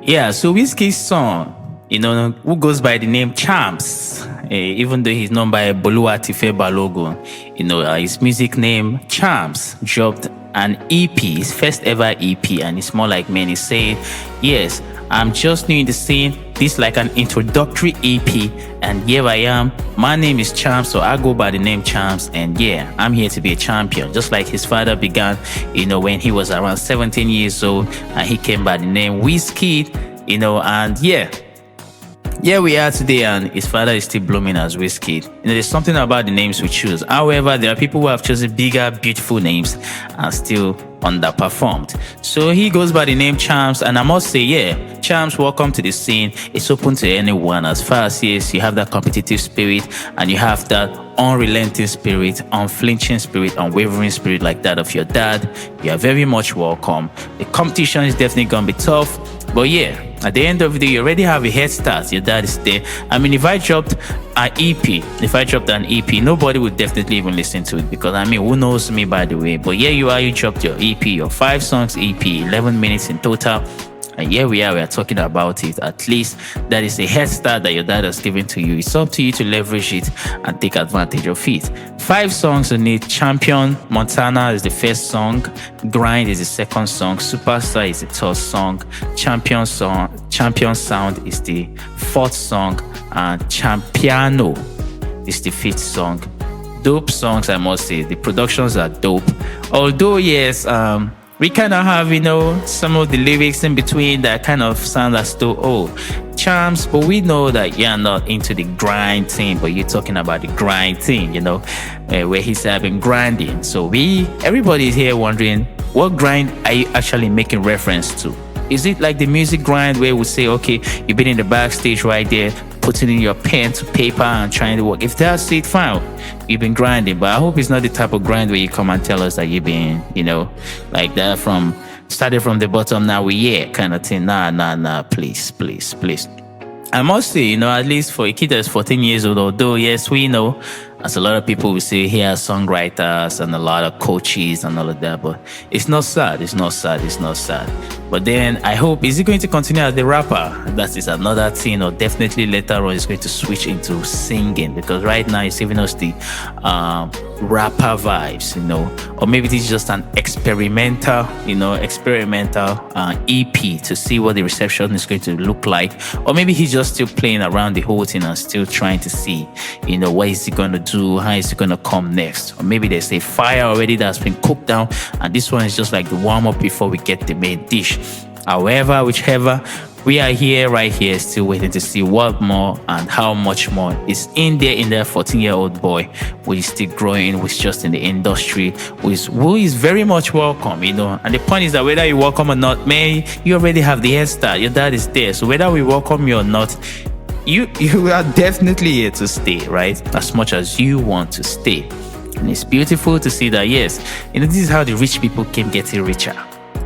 Yeah, so Wizkid's song, who goes by the name Champz, even though he's known by Boluwatife Balogun, his music name Champz dropped an EP, his first ever EP, and it's more like many saying, yes, I'm just new in the scene. This like an introductory EP, and here I am. My name is Champz, so I go by the name Champz, and yeah, I'm here to be a champion. Just like his father began, when he was around 17 years old, and he came by the name Wizkid, and yeah. Here we are today, and his father is still blooming as Wizkid. There's something about the names we choose. However, there are people who have chosen bigger, beautiful names and still underperformed. So he goes by the name Champz, and I must say, yeah, Champz, welcome to the scene. It's open to anyone as far as yes, you have that competitive spirit and you have that unrelenting spirit, unflinching spirit, unwavering spirit like that of your dad. You are very much welcome. The competition is definitely gonna be tough, but yeah. At the end of the day, you already have a head start. Your dad is there. I mean, if I dropped an EP, nobody would definitely even listen to it because, who knows me, by the way? But here you are, you dropped your EP, your 5 songs EP, 11 minutes in total. And here we are talking about it. At least that is a head start that your dad has given to you. It's up to you to leverage it and take advantage of it. 5 songs on it. Champion, Montana is the first song. Grind is the second song. Superstar is the third song. Champion Sound is the 4th song. And Champiano is the 5th song. Dope songs, I must say. The productions are dope. Although, yes, we kind of have, some of the lyrics in between that kind of sound as though, Champz, but we know that you're not into the grind thing, but you're talking about the grind thing, where he's been grinding. So everybody is here wondering, what grind are you actually making reference to? Is it like the music grind where we say, okay, you've been in the backstage right there, putting in your pen to paper and trying to work? If that's it, fine. You've been grinding, but I hope it's not the type of grind where you come and tell us that you've been, like that started from the bottom, now we're here kind of thing. Nah, please. I must say, at least for a kid that's 14 years old, although, yes, we know, as a lot of people will say, here are songwriters and a lot of coaches and all of that, but it's not sad. But then I hope, is he going to continue as the rapper? That is another thing, or definitely later on he's going to switch into singing, because right now he's giving us the rapper vibes, or maybe this is just an experimental EP to see what the reception is going to look like, or maybe he's just still playing around the whole thing and still trying to see, what is he going to do, how is he going to come next, or maybe there's a fire already that's been cooked down and this one is just like the warm-up before we get the main dish. However, whichever, we are right here still waiting to see what more and how much more is in there 14-year-old boy who is still growing, who is just in the industry, who is very much welcome, And the point is that whether you welcome or not, man, you already have the head start. Your dad is there. So whether we welcome you or not, you are definitely here to stay, right? As much as you want to stay. And it's beautiful to see that, yes, this is how the rich people keep getting richer.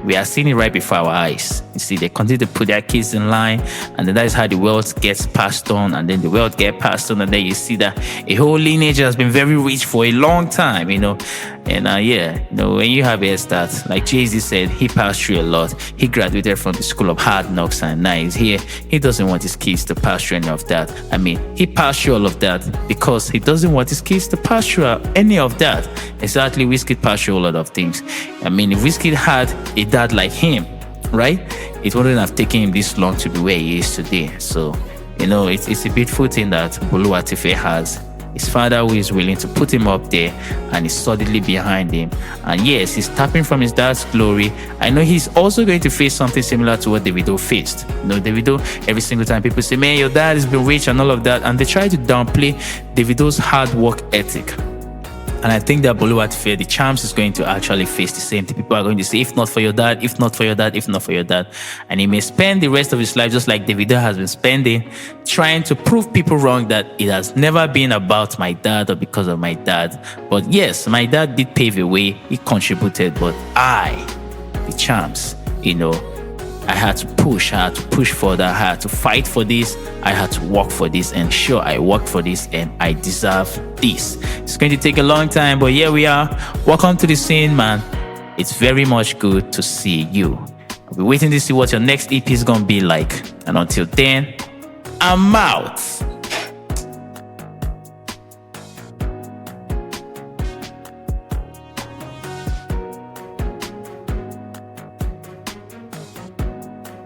We are seeing it right before our eyes. You see, they continue to put their kids in line, and then that is how the wealth gets passed on, and then the wealth gets passed on, and then you see that a whole lineage has been very rich for a long time, And when you have a start, like Jay-Z said, he passed through a lot. He graduated from the school of hard knocks, and now he's here. He doesn't want his kids to pass through any of that. He passed through all of that because he doesn't want his kids to pass through any of that. Exactly, Wizkid passed through a lot of things. If Wizkid had a dad like him, right, it wouldn't have taken him this long to be where he is today. So, it's a beautiful thing that Boluwatife has. His father who is willing to put him up there and is solidly behind him. And yes, he's tapping from his dad's glory. I know he's also going to face something similar to what Davido faced. Davido, every single time people say, man, your dad has been rich and all of that, and they try to downplay Davido's hard work ethic. And I think that Boluwatife, the Champz, is going to actually face the same thing. People are going to say, if not for your dad, if not for your dad, if not for your dad. And he may spend the rest of his life, just like Davido has been spending, trying to prove people wrong that it has never been about my dad or because of my dad. But yes, my dad did pave a way. He contributed. But the Champz, I had to push further. I had to fight for this. I had to work for this. And sure, I worked for this and I deserve this. It's going to take a long time, but here we are. Welcome to the scene, man. It's very much good to see you. I'll be waiting to see what your next EP is gonna be like. And until then, I'm out.